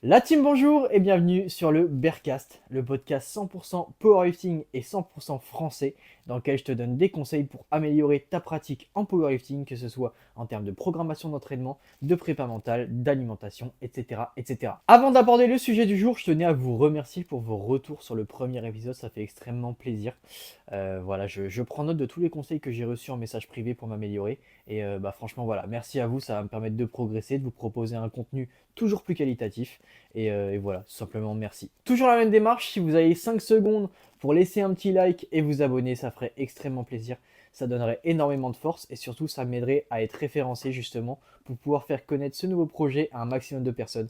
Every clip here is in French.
La team bonjour et bienvenue sur le Bearcast, le podcast 100% powerlifting et 100% français dans lequel je te donne des conseils pour améliorer ta pratique en powerlifting, que ce soit en termes de programmation d'entraînement, de prépa mentale, d'alimentation, etc., etc. Avant d'aborder le sujet du jour, je tenais à vous remercier pour vos retours sur le premier épisode, ça fait extrêmement plaisir. Voilà, je prends note de tous les conseils que j'ai reçus en message privé pour m'améliorer et franchement voilà, merci à vous, ça va me permettre de progresser, de vous proposer un contenu toujours plus qualitatif. Et voilà, tout simplement merci. Toujours la même démarche, si vous avez 5 secondes pour laisser un petit like et vous abonner, ça ferait extrêmement plaisir. Ça donnerait énormément de force et surtout ça m'aiderait à être référencé justement pour pouvoir faire connaître ce nouveau projet à un maximum de personnes.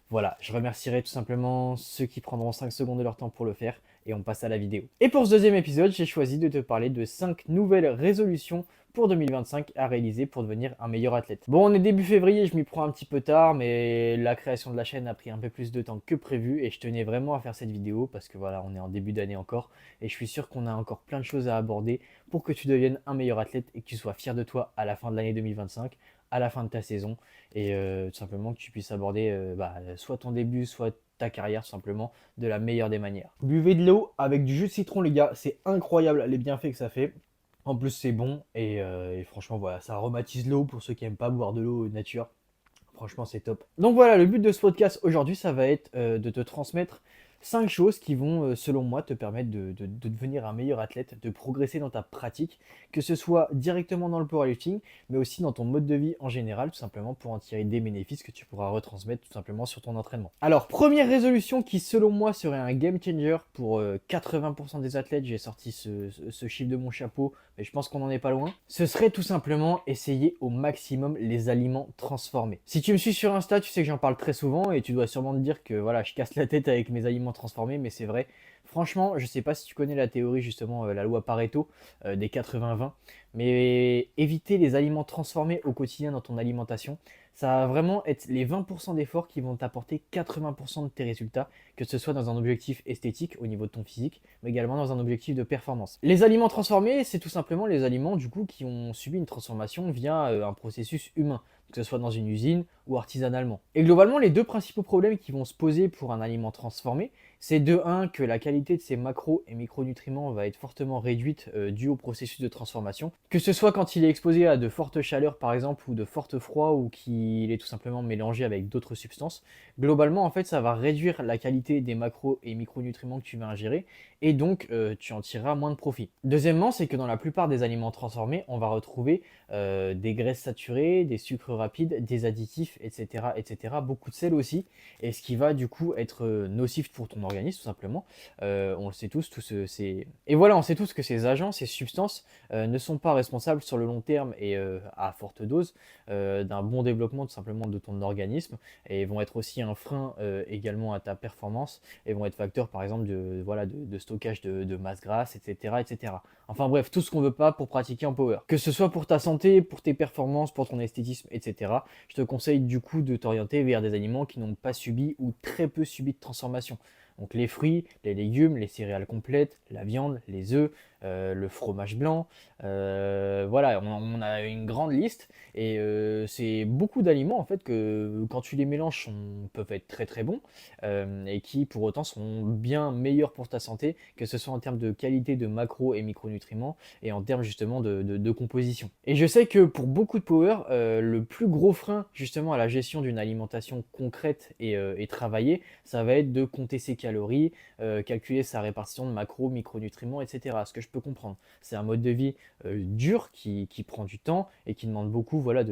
Voilà, je remercierai tout simplement ceux qui prendront 5 secondes de leur temps pour le faire et on passe à la vidéo. Et pour ce deuxième épisode, j'ai choisi de te parler de 5 nouvelles résolutions pour 2025 à réaliser pour devenir un meilleur athlète. Bon, on est début février, je m'y prends un petit peu tard, mais la création de la chaîne a pris un peu plus de temps que prévu et je tenais vraiment à faire cette vidéo parce que voilà, on est en début d'année encore et je suis sûr qu'on a encore plein de choses à aborder pour que tu deviennes un meilleur athlète et que tu sois fier de toi à la fin de l'année 2025, à la fin de ta saison et tout simplement que tu puisses aborder soit ton début, soit ta carrière tout simplement de la meilleure des manières. Buvez de l'eau avec du jus de citron les gars, c'est incroyable les bienfaits que ça fait. En plus c'est bon et franchement voilà, ça aromatise l'eau pour ceux qui n'aiment pas boire de l'eau nature. Franchement, c'est top. Donc voilà, le but de ce podcast aujourd'hui, ça va être de te transmettre 5 choses qui vont, selon moi, te permettre de devenir un meilleur athlète, de progresser dans ta pratique, que ce soit directement dans le powerlifting, mais aussi dans ton mode de vie en général, tout simplement pour en tirer des bénéfices que tu pourras retransmettre tout simplement sur ton entraînement. Alors, première résolution qui, selon moi, serait un game changer pour 80% des athlètes, j'ai sorti ce chiffre de mon chapeau, mais je pense qu'on n'en est pas loin, ce serait tout simplement essayer au maximum les aliments transformés. Si tu me suis sur Insta, tu sais que j'en parle très souvent et tu dois sûrement te dire que voilà, je casse la tête avec mes aliments transformés, mais c'est vrai. Franchement, je sais pas si tu connais la théorie justement, la loi Pareto des 80-20, mais éviter les aliments transformés au quotidien dans ton alimentation, ça va vraiment être les 20% d'efforts qui vont t'apporter 80% de tes résultats, que ce soit dans un objectif esthétique au niveau de ton physique, mais également dans un objectif de performance. Les aliments transformés, c'est tout simplement les aliments du coup qui ont subi une transformation via un processus humain, que ce soit dans une usine ou artisanalement. Et globalement, les deux principaux problèmes qui vont se poser pour un aliment transformé, c'est de 1 que la qualité de ses macros et micronutriments va être fortement réduite due au processus de transformation, que ce soit quand il est exposé à de fortes chaleurs par exemple ou de fortes froids ou qu'il est tout simplement mélangé avec d'autres substances. Globalement, en fait, ça va réduire la qualité des macros et micronutriments que tu vas ingérer et donc tu en tireras moins de profit. Deuxièmement, c'est que dans la plupart des aliments transformés, on va retrouver des graisses saturées, des sucres rapides, des additifs, etc., etc. Beaucoup de sel aussi, et ce qui va du coup être nocif pour ton organisme tout simplement. On le sait tous, et voilà, on sait tous que ces agents, ces substances ne sont pas responsables sur le long terme et à forte dose d'un bon développement tout simplement de ton organisme, et vont être aussi un frein également à ta performance, et vont être facteurs par exemple de stockage de masse grasse, etc., etc. Enfin bref, tout ce qu'on veut pas pour pratiquer en power. Que ce soit pour ta santé, pour tes performances, pour ton esthétisme, etc. Je te conseille du coup de t'orienter vers des aliments qui n'ont pas subi ou très peu subi de transformation. Donc les fruits, les légumes, les céréales complètes, la viande, les œufs, le fromage blanc. Voilà, on a une grande liste et c'est beaucoup d'aliments en fait que quand tu les mélanges peuvent être très très bons et qui pour autant sont bien meilleurs pour ta santé, que ce soit en termes de qualité de macro et micronutriments et en termes justement de composition. Et je sais que pour beaucoup de power, le plus gros frein justement à la gestion d'une alimentation concrète et travaillée, ça va être de compter ses calories, calculer sa répartition de macros, micronutriments, etc. Ce que je peux comprendre. C'est un mode de vie dur qui prend du temps et qui demande beaucoup voilà,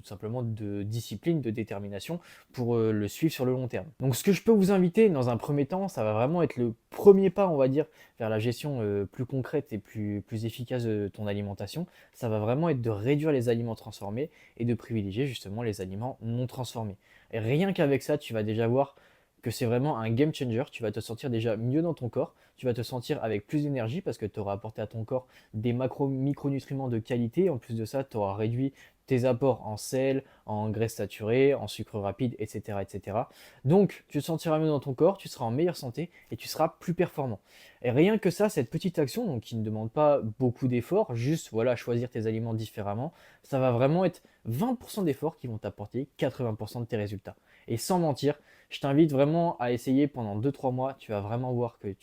simplement de discipline, de détermination pour le suivre sur le long terme. Donc ce que je peux vous inviter dans un premier temps, ça va vraiment être le premier pas, on va dire, vers la gestion plus concrète et plus efficace de ton alimentation. Ça va vraiment être de réduire les aliments transformés et de privilégier justement les aliments non transformés. Et rien qu'avec ça, tu vas déjà voir que c'est vraiment un game changer. Tu vas te sentir déjà mieux dans ton corps. Tu vas te sentir avec plus d'énergie parce que tu auras apporté à ton corps des micronutriments de qualité. En plus de ça, tu auras réduit tes apports en sel, en graisses saturées, en sucre rapide, etc., etc. Donc, tu te sentiras mieux dans ton corps, tu seras en meilleure santé et tu seras plus performant. Et rien que ça, cette petite action, donc qui ne demande pas beaucoup d'efforts, juste voilà, choisir tes aliments différemment, ça va vraiment être 20% d'efforts qui vont t'apporter 80% de tes résultats. Et sans mentir, Je t'invite vraiment à essayer pendant 2-3 mois. Tu vas vraiment voir que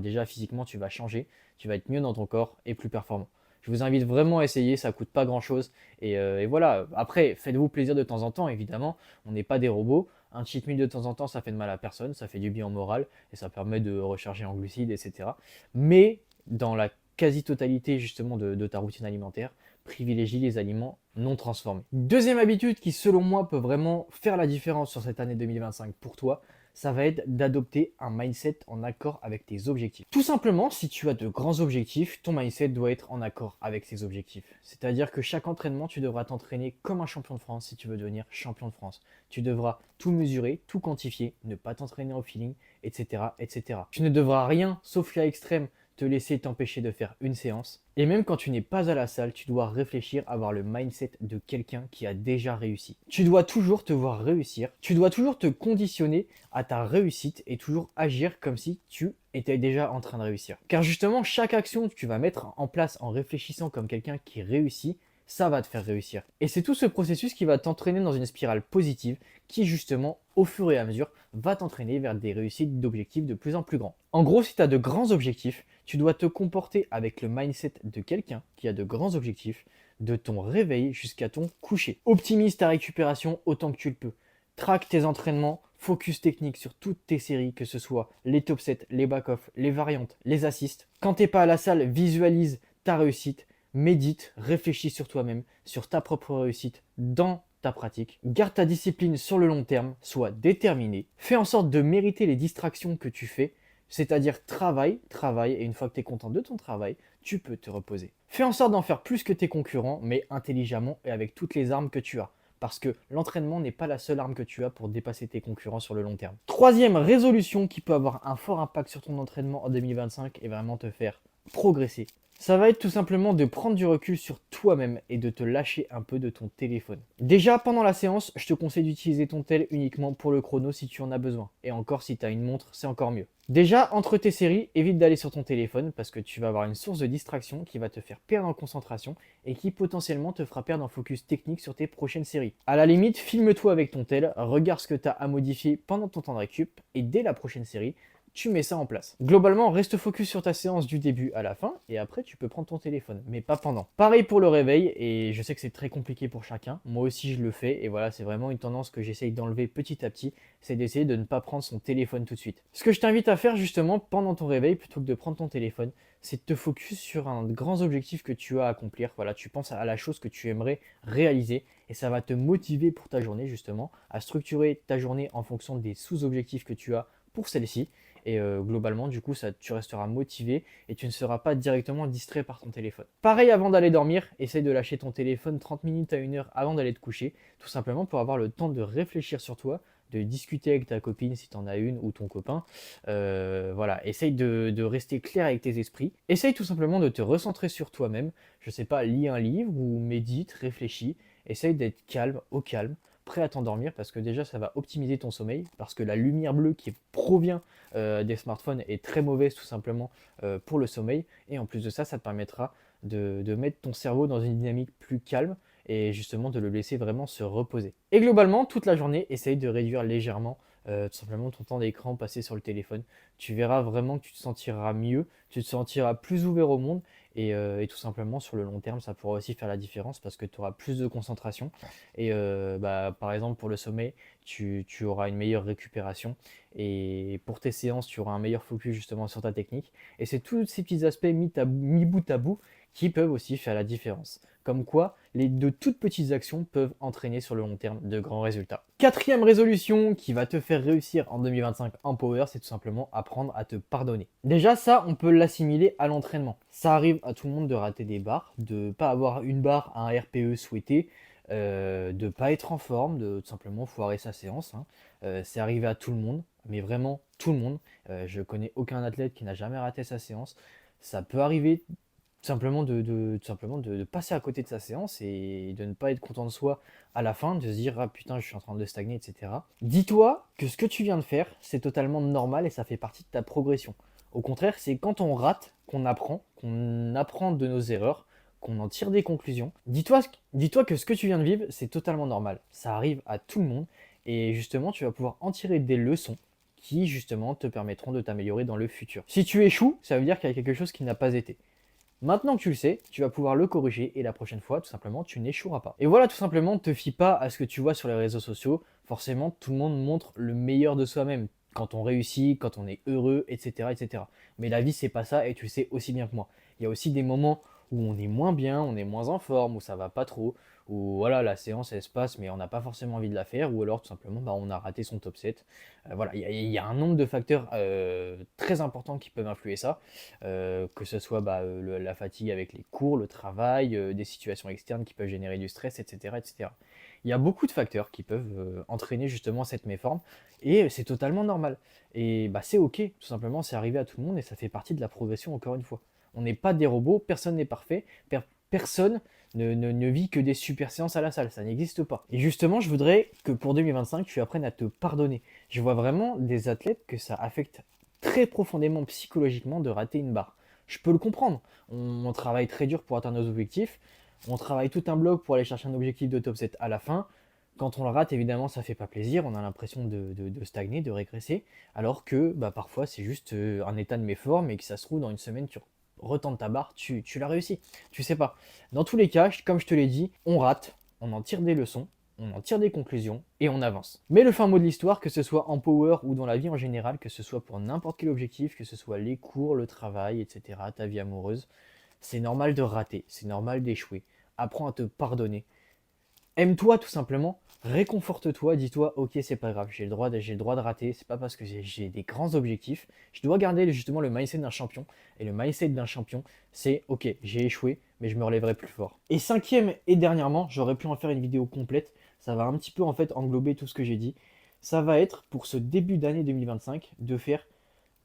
déjà physiquement, tu vas changer, tu vas être mieux dans ton corps et plus performant. Je vous invite vraiment à essayer, ça coûte pas grand-chose. Et voilà, après, faites-vous plaisir de temps en temps, évidemment. On n'est pas des robots. Un cheat meal de temps en temps, ça fait de mal à personne, ça fait du bien au moral et ça permet de recharger en glucides, etc. Mais dans la quasi-totalité justement de ta routine alimentaire, privilégie les aliments non transformés. Deuxième habitude qui, selon moi, peut vraiment faire la différence sur cette année 2025 pour toi, ça va être d'adopter un mindset en accord avec tes objectifs. Tout simplement, si tu as de grands objectifs, ton mindset doit être en accord avec ces objectifs. C'est-à-dire que chaque entraînement, tu devras t'entraîner comme un champion de France si tu veux devenir champion de France. Tu devras tout mesurer, tout quantifier, ne pas t'entraîner au feeling, etc., etc. Tu ne devras rien, sauf cas extrême, te laisser t'empêcher de faire une séance. Et même quand tu n'es pas à la salle, tu dois réfléchir à avoir le mindset de quelqu'un qui a déjà réussi. Tu dois toujours te voir réussir, tu dois toujours te conditionner à ta réussite et toujours agir comme si tu étais déjà en train de réussir. Car justement, chaque action que tu vas mettre en place en réfléchissant comme quelqu'un qui réussit, ça va te faire réussir. Et c'est tout ce processus qui va t'entraîner dans une spirale positive qui justement, au fur et à mesure, va t'entraîner vers des réussites d'objectifs de plus en plus grands. En gros, si tu as de grands objectifs, tu dois te comporter avec le mindset de quelqu'un qui a de grands objectifs, de ton réveil jusqu'à ton coucher. Optimise ta récupération autant que tu le peux. Traque tes entraînements, focus technique sur toutes tes séries, que ce soit les top sets, les back-off, les variantes, les assists. Quand tu n'es pas à la salle, visualise ta réussite, médite, réfléchis sur toi-même, sur ta propre réussite dans ta pratique. Garde ta discipline sur le long terme, sois déterminé. Fais en sorte de mériter les distractions que tu fais, c'est-à-dire travaille, et une fois que tu es content de ton travail, tu peux te reposer. Fais en sorte d'en faire plus que tes concurrents, mais intelligemment et avec toutes les armes que tu as. Parce que l'entraînement n'est pas la seule arme que tu as pour dépasser tes concurrents sur le long terme. Troisième résolution qui peut avoir un fort impact sur ton entraînement en 2025 et vraiment te faire progresser. Ça va être tout simplement de prendre du recul sur toi-même et de te lâcher un peu de ton téléphone. Déjà, pendant la séance, je te conseille d'utiliser ton tel uniquement pour le chrono si tu en as besoin. Et encore, si tu as une montre, c'est encore mieux. Déjà, entre tes séries, évite d'aller sur ton téléphone parce que tu vas avoir une source de distraction qui va te faire perdre en concentration et qui potentiellement te fera perdre en focus technique sur tes prochaines séries. À la limite, filme-toi avec ton tel, regarde ce que tu as à modifier pendant ton temps de récup et dès la prochaine série, tu mets ça en place. Globalement, reste focus sur ta séance du début à la fin et après tu peux prendre ton téléphone, mais pas pendant. Pareil pour le réveil et je sais que c'est très compliqué pour chacun. Moi aussi je le fais et voilà, c'est vraiment une tendance que j'essaye d'enlever petit à petit, c'est d'essayer de ne pas prendre son téléphone tout de suite. Ce que je t'invite à faire justement pendant ton réveil plutôt que de prendre ton téléphone, c'est de te focus sur un grand objectif que tu as à accomplir. Voilà, tu penses à la chose que tu aimerais réaliser et ça va te motiver pour ta journée justement à structurer ta journée en fonction des sous-objectifs que tu as pour celle-ci. Et globalement, du coup, tu resteras motivé et tu ne seras pas directement distrait par ton téléphone. Pareil, avant d'aller dormir, essaye de lâcher ton téléphone 30 minutes à 1 heure avant d'aller te coucher, tout simplement pour avoir le temps de réfléchir sur toi, de discuter avec ta copine si tu en as une ou ton copain. Voilà, essaye de rester clair avec tes esprits. Essaye tout simplement de te recentrer sur toi-même. Je sais pas, lis un livre ou médite, réfléchis. Essaye d'être calme, au calme, prêt à t'endormir parce que déjà ça va optimiser ton sommeil parce que la lumière bleue qui provient des smartphones est très mauvaise tout simplement pour le sommeil et en plus de ça, ça te permettra de mettre ton cerveau dans une dynamique plus calme et justement de le laisser vraiment se reposer. Et globalement, toute la journée, essaye de réduire légèrement tout simplement ton temps d'écran passé sur le téléphone. Tu verras vraiment que tu te sentiras mieux, tu te sentiras plus ouvert au monde et tout simplement sur le long terme, ça pourra aussi faire la différence parce que tu auras plus de concentration et par exemple pour le sommeil, tu auras une meilleure récupération et pour tes séances, tu auras un meilleur focus justement sur ta technique. Et c'est tous ces petits aspects mis bout à bout qui peuvent aussi faire la différence. Comme quoi, les de toutes petites actions peuvent entraîner sur le long terme de grands résultats. Quatrième résolution qui va te faire réussir en 2025 en power, c'est tout simplement apprendre à te pardonner. Déjà ça, on peut l'assimiler à l'entraînement. Ça arrive à tout le monde de rater des barres, de pas avoir une barre à un RPE souhaité, de pas être en forme, de tout simplement foirer sa séance, hein. C'est arrivé à tout le monde, mais vraiment tout le monde. Je connais aucun athlète qui n'a jamais raté sa séance. Ça peut arriver tout simplement de passer à côté de sa séance et de ne pas être content de soi à la fin, de se dire ah putain je suis en train de stagner, etc. Dis-toi que ce que tu viens de faire, c'est totalement normal et ça fait partie de ta progression. Au contraire, c'est quand on rate qu'on apprend de nos erreurs, qu'on en tire des conclusions. Dis-toi que ce que tu viens de vivre, c'est totalement normal. Ça arrive à tout le monde Et justement, tu vas pouvoir en tirer des leçons qui justement te permettront de t'améliorer dans le futur. Si tu échoues, ça veut dire qu'il y a quelque chose qui n'a pas été. Maintenant que tu le sais, tu vas pouvoir le corriger et la prochaine fois, tout simplement, tu n'échoueras pas. Et voilà, tout simplement, ne te fie pas à ce que tu vois sur les réseaux sociaux. Forcément, tout le monde montre le meilleur de soi-même. Quand on réussit, quand on est heureux, etc., etc. Mais la vie, c'est pas ça et tu le sais aussi bien que moi. Il y a aussi des moments où on est moins bien, on est moins en forme, où ça va pas trop, où voilà, la séance elle se passe, mais on n'a pas forcément envie de la faire, ou alors tout simplement, bah, on a raté son top 7. Voilà, il y a un nombre de facteurs très importants qui peuvent influer ça. Que ce soit la fatigue avec les cours, le travail, des situations externes qui peuvent générer du stress, etc., etc. Il y a beaucoup de facteurs qui peuvent entraîner justement cette méforme et c'est totalement normal. Et bah, c'est ok, tout simplement, c'est arrivé à tout le monde et ça fait partie de la progression encore une fois. On n'est pas des robots, personne n'est parfait, personne ne vit que des super séances à la salle, ça n'existe pas. Et justement, je voudrais que pour 2025, tu apprennes à te pardonner. Je vois vraiment des athlètes que ça affecte très profondément psychologiquement de rater une barre. Je peux le comprendre. On travaille très dur pour atteindre nos objectifs. On travaille tout un bloc pour aller chercher un objectif de top 7 à la fin. Quand on le rate, évidemment, ça fait pas plaisir. On a l'impression de stagner, de régresser. Alors que bah, parfois, c'est juste un état de méforme et que ça se trouve, dans une semaine, tu retentes ta barre, tu l'as réussi. Tu sais pas. Dans tous les cas, comme je te l'ai dit, on rate, on en tire des leçons, on en tire des conclusions et on avance. Mais le fin mot de l'histoire, que ce soit en power ou dans la vie en général, que ce soit pour n'importe quel objectif, que ce soit les cours, le travail, etc., ta vie amoureuse, c'est normal de rater, c'est normal d'échouer. Apprends à te pardonner. Aime-toi tout simplement, réconforte-toi, dis-toi, ok, c'est pas grave, j'ai le droit de rater, c'est pas parce que j'ai des grands objectifs. Je dois garder justement le mindset d'un champion. Et le mindset d'un champion, c'est ok, j'ai échoué, mais je me relèverai plus fort. Et cinquième et dernièrement, j'aurais pu en faire une vidéo complète, ça va un petit peu en fait englober tout ce que j'ai dit. Ça va être pour ce début d'année 2025 de faire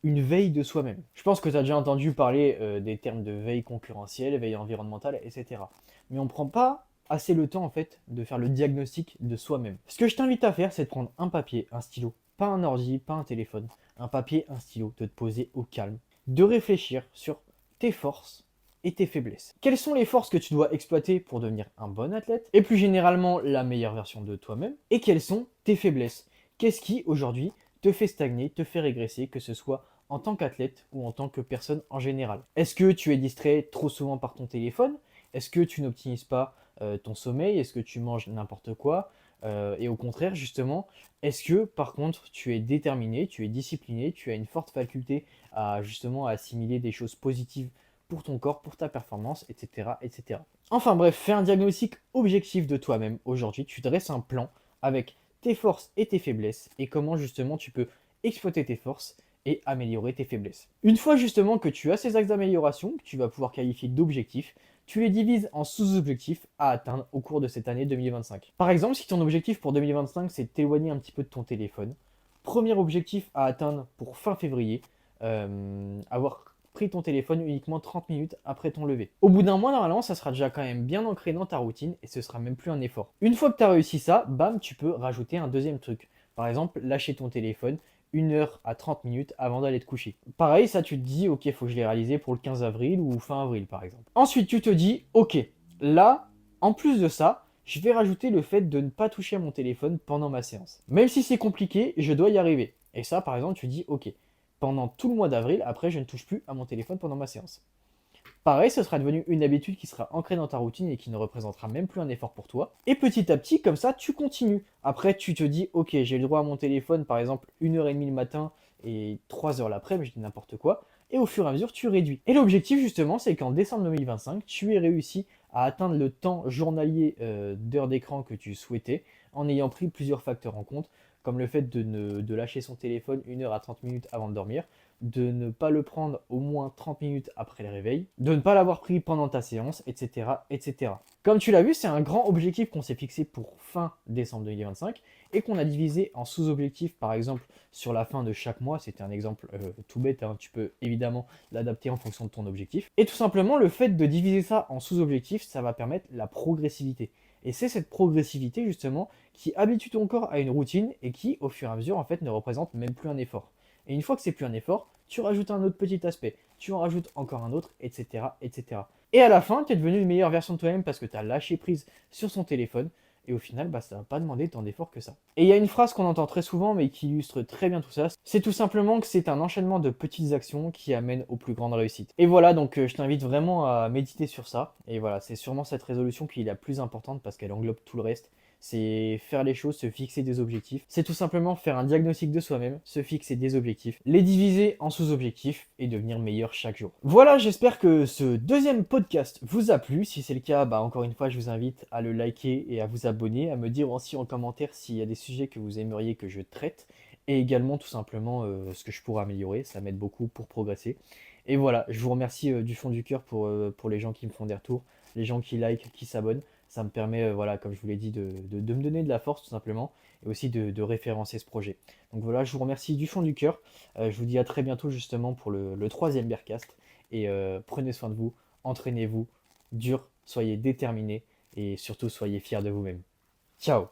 une veille de soi-même. Je pense que tu as déjà entendu parler des termes de veille concurrentielle, veille environnementale, etc. Mais on ne prend pas assez le temps en fait de faire le diagnostic de soi-même. Ce que je t'invite à faire, c'est de prendre un papier, un stylo, pas un ordi, pas un téléphone, un papier, un stylo, de te poser au calme, de réfléchir sur tes forces et tes faiblesses. Quelles sont les forces que tu dois exploiter pour devenir un bon athlète et plus généralement la meilleure version de toi-même et quelles sont tes faiblesses. Qu'est-ce qui aujourd'hui te fait stagner, te fait régresser, que ce soit en tant qu'athlète ou en tant que personne en général. Est-ce que tu es distrait trop souvent par ton téléphone? Est-ce que tu n'optimises pas ton sommeil? Est-ce que tu manges n'importe quoi? Et au contraire, justement, est-ce que par contre tu es déterminé, tu es discipliné, tu as une forte faculté à justement assimiler des choses positives pour ton corps, pour ta performance, etc., etc. Enfin bref, fais un diagnostic objectif de toi-même aujourd'hui. Tu dresses un plan avec tes forces et tes faiblesses et comment justement tu peux exploiter tes forces et améliorer tes faiblesses. Une fois justement que tu as ces axes d'amélioration, que tu vas pouvoir qualifier d'objectifs, tu les divises en sous-objectifs à atteindre au cours de cette année 2025. Par exemple, si ton objectif pour 2025 c'est de t'éloigner un petit peu de ton téléphone, premier objectif à atteindre pour fin février, avoir pris ton téléphone uniquement 30 minutes après ton lever. Au bout d'un mois, normalement, ça sera déjà quand même bien ancré dans ta routine et ce sera même plus un effort. Une fois que tu as réussi ça, bam, tu peux rajouter un deuxième truc. Par exemple, lâcher ton téléphone 1 heure à 30 minutes avant d'aller te coucher. Pareil, ça tu te dis, ok, il faut que je l'ai réalisé pour le 15 avril ou fin avril par exemple. Ensuite, tu te dis, ok, là, en plus de ça, je vais rajouter le fait de ne pas toucher à mon téléphone pendant ma séance. Même si c'est compliqué, je dois y arriver. Et ça, par exemple, tu dis, ok, pendant tout le mois d'avril, après, je ne touche plus à mon téléphone pendant ma séance. Pareil, ce sera devenu une habitude qui sera ancrée dans ta routine et qui ne représentera même plus un effort pour toi. Et petit à petit, comme ça, tu continues. Après, tu te dis, ok, j'ai le droit à mon téléphone, par exemple, 1 h 30 le matin et 3 heures l'après, mais je dis n'importe quoi. Et au fur et à mesure, tu réduis. Et l'objectif, justement, c'est qu'en décembre 2025, tu aies réussi à atteindre le temps journalier d'heures d'écran que tu souhaitais en ayant pris plusieurs facteurs en compte, comme le fait de lâcher son téléphone 1 heure à 30 minutes avant de dormir, de ne pas le prendre au moins 30 minutes après le réveil, de ne pas l'avoir pris pendant ta séance, etc., etc. Comme tu l'as vu, c'est un grand objectif qu'on s'est fixé pour fin décembre 2025 et qu'on a divisé en sous-objectifs, par exemple, sur la fin de chaque mois. C'était un exemple tout bête, hein. Tu peux évidemment l'adapter en fonction de ton objectif. Et tout simplement, le fait de diviser ça en sous-objectifs, ça va permettre la progressivité. Et c'est cette progressivité, justement, qui habitue ton corps à une routine et qui, au fur et à mesure, en fait, ne représente même plus un effort. Et une fois que c'est plus un effort, tu rajoutes un autre petit aspect, tu en rajoutes encore un autre, etc., etc. Et à la fin, tu es devenu une meilleure version de toi-même parce que tu as lâché prise sur son téléphone et au final, bah, ça va pas demander tant d'efforts que ça. Et il y a une phrase qu'on entend très souvent, mais qui illustre très bien tout ça, c'est tout simplement que c'est un enchaînement de petites actions qui amènent aux plus grandes réussites. Et voilà, donc je t'invite vraiment à méditer sur ça, et voilà, c'est sûrement cette résolution qui est la plus importante parce qu'elle englobe tout le reste. C'est faire les choses, se fixer des objectifs. C'est tout simplement faire un diagnostic de soi-même, se fixer des objectifs, les diviser en sous-objectifs et devenir meilleur chaque jour. Voilà, j'espère que ce deuxième podcast vous a plu. Si c'est le cas, bah encore une fois, je vous invite à le liker et à vous abonner, à me dire aussi en commentaire s'il y a des sujets que vous aimeriez que je traite et également tout simplement ce que je pourrais améliorer. Ça m'aide beaucoup pour progresser. Et voilà, je vous remercie du fond du cœur pour les gens qui me font des retours, les gens qui likent, qui s'abonnent. Ça me permet, voilà, comme je vous l'ai dit, de me donner de la force tout simplement et aussi de référencer ce projet. Donc voilà, je vous remercie du fond du cœur. Je vous dis à très bientôt justement pour le troisième Bearcast. Et prenez soin de vous, entraînez-vous, dur, soyez déterminés et surtout soyez fiers de vous-même. Ciao!